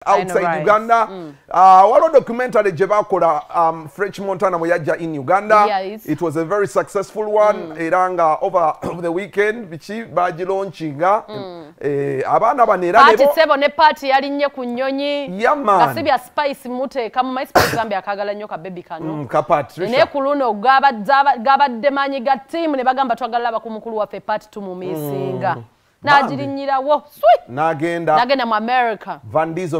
outside Uganda. One documentary Jebakola French Montana Moyaja in Uganda. Yes. It was a very successful one. Iranga over the weekend, bichi baji launchinga. Abana banera party sebo ne party yali nnye ku nnyonyi. Yeah man. Kasibya spice mute kama my spice Gambia akagala nnyo ka baby kano. Ka Patricia. Ne kuluno gabadde manyi ga team ne bagamba twagala bakumukulu waffe party tumumisinga. Najirinyirawo sweet nagenda mu America Vandizo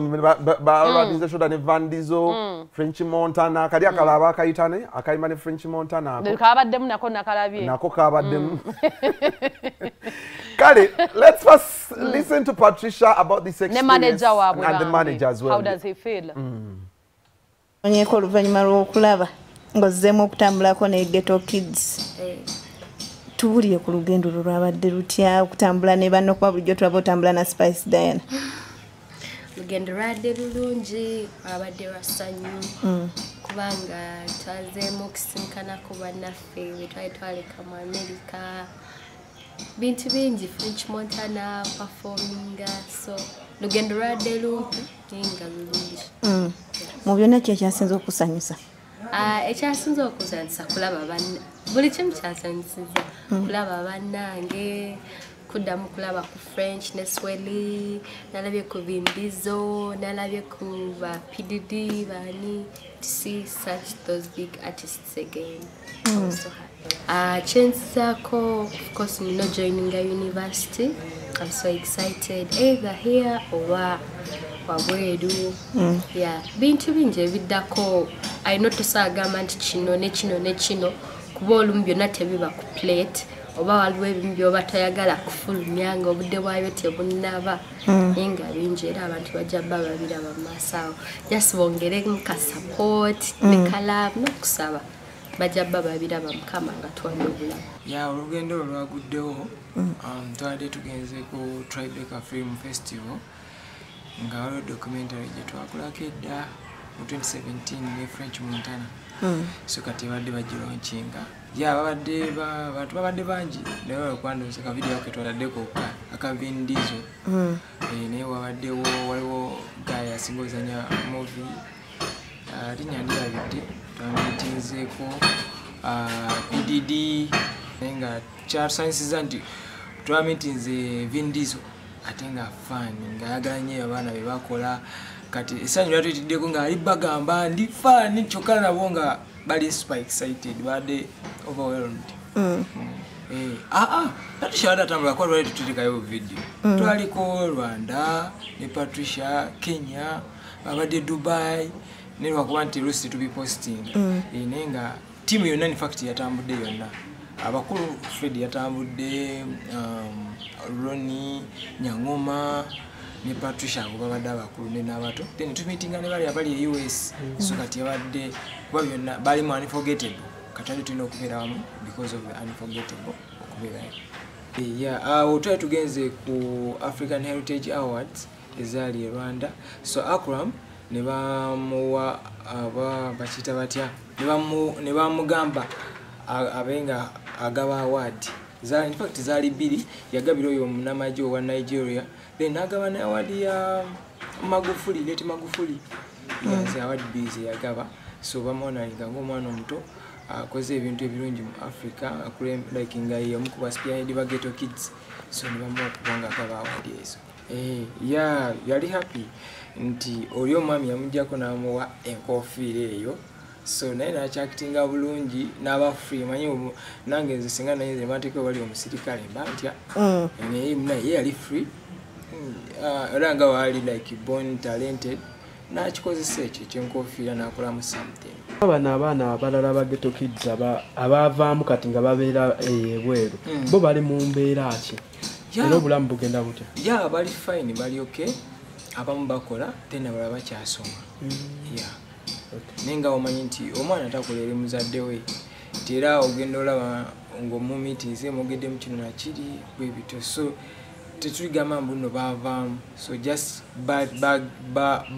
ba shoda ne Vandizo French Montana kali akalaba akayitane akayima ne French Montana ako kabaddemu nako nakalabye nako kabaddemu Kale, let's first listen to Patricia about this experience and the manager as well. How does he feel? Onyeko oluvanyuma lw'okulaba ng'ozzeemu okutambulako ne Ghetto Kids. Tubuliye ku lugendo lwabadde lutya okutambula ne banno kuba bulijjo tulaba otambula na Spice Diana. Lugendo lwadde lulungi abadde lwasanyu kubanga twazeemu okusinkanako bannaffe bwe twali twaleka mu America. Bintu bingi French Montana performinga so lugendo lwadde lumpi nga lulungi. Mu byonna ki ekyasinze okusanyusa? Ekyasinze okusanyusa kulaba banna buli kimu kyasanyusiza kulaba bannange kuddamu kulaba ku French ne Swahili nalabye ku Vimbizo nalabye ku ba PDD bani to see such those big artists again. I'm so happy. Chensako of course you know joining a university. I'm so excited either here or wabweru. Yeah, bintu bingi ebiddako ayina tosagamba nti kino ne kino ne kino kuba olumu byonna tebiba ku plate oba waliwo ebimu byoba toyagala kufulumya nga obudde bwayo tebunnaba naye nga bingi era abantu bajja bba babiraba mu maaso awo just bongeremu ka support ne kalavu n'okusaba bajja bba babiraba Mukama nga tuwadde obulamu. Ya olugendo olwaguddewo twali tugenze ku Tribeca Film Festival nga waliwo documentary gye twakolako edda mu 2017 ne French Montana. So kati badde bagironchinga ya abantu babadde bangi naye okwandoza ka video ke twaladdeko aka Vindizo naye wabaddewo waliwo guy asingozanya movie linyandira twamitinzeeko PDD nga kyasanisiza nti twamitinze Vindizo ate nga fan nga ayagala nnyo abaana be bakola kati esanyu lwatuyitiddeko nga ali bagamba ndi fan kyokka nabo nga bali super excited badde overwhelmed. Patricia atambula kwa lwali tutulikayo video twaliko Rwanda ne Patricia Kenya babadde Dubai ne lwakuba nti lusi to be posting nenga team yonna in fact yatambudde yonna abakulu Fred yatambudde Ronnie Nyangoma ne Patricia babadde abakulu ne n'abato then tumitinga ne bali e US so kati yabadde kuba byonna bali mu unforgettable katali tulina okubeera wamu because of the unforgettable okubeerayo. Twali tugenze ku African Heritage Awards ezaali e Rwanda so Akram ne bamuwa bakita batya ne bamugamba abenga agaba award in fact zaali bbiri yagabira oyo omunamagye owa Nigeria then nagaba ne award ya Magufuli leti Magufuli award busy yagaba so bamuhonoringa ng'omwana omuto akoze ebintu ebirungi mu Africa like nga yamukuba spearhead ba Ghetto Kids so ne bamuwa kubanga agaba award ezo. Yali happy nti oyo mwami yamujjako n'amuwa enkofiira eyo so naye nakyakitinga bulungi n'aba free manyi nange nze singa naye nze mateeka wali omusirikale mbantya naye yali free era nga wali like born talented nakikozesa ekyo ekyenkofiira n'akolamu something. Abana abaana abalala ba Ghetto Kids abavaamu kati nga babeera ebweru bo bali mu mbeera ki era obulamu bugenda butya? Bali fine bali okay abamu bakola then abalala bakyasoma. Nenga omanyi nti omwana takolera muzadde we era ogenda olaba ng'omumitize mugedde mu kino nakiri bwe bito so tetugamba mbuno bavaamu so just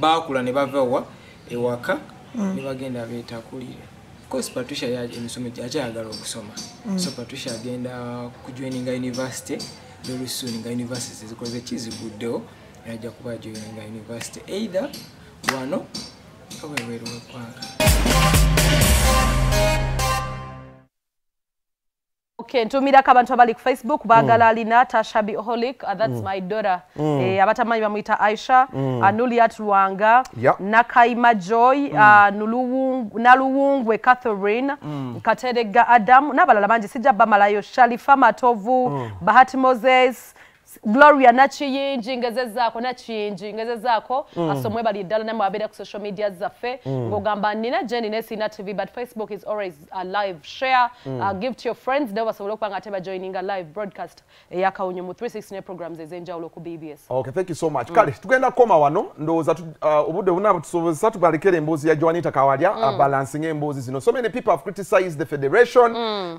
bakula ne bava ewaka ne bagenda beetakulire. Of course Patricia emisomo akyayagala okusoma so Patricia agenda kujoininga university very soon nga university zikoze kiziguddewo najja kuba joininga university either wano oweweeru weggwanga. Okay, ntumirako abantu abali ku Facebook bagala alina Tashabi Holic, that's my daughter. Abatamanyi bamuyita Aisha, Anuliat Luwanga, Nakaima Joy, Naluwungwe Catherine, Katerega Adam, n'abalala bangi sijja bamalayo, Shalifa Matovu, Bahati Moses, Gloria Nachiyinji ngeze zaako asomwe bali ddala namwe abeera ku social media zaffe ng'ogamba nina Jenny Nesina TV but Facebook is always a live share give to your friends nabo basobole okuba nga teba joining a live broadcast eyakawunyo mu 360 programs ez'enjawulo ku BBS. Okay, thank you so much. Kale tugenda koma wano ndowooza obudde bunaba tusobozesa tubalekera emboozi ya Joanita Kawalya balancing emboozi zino. So many people have criticized the federation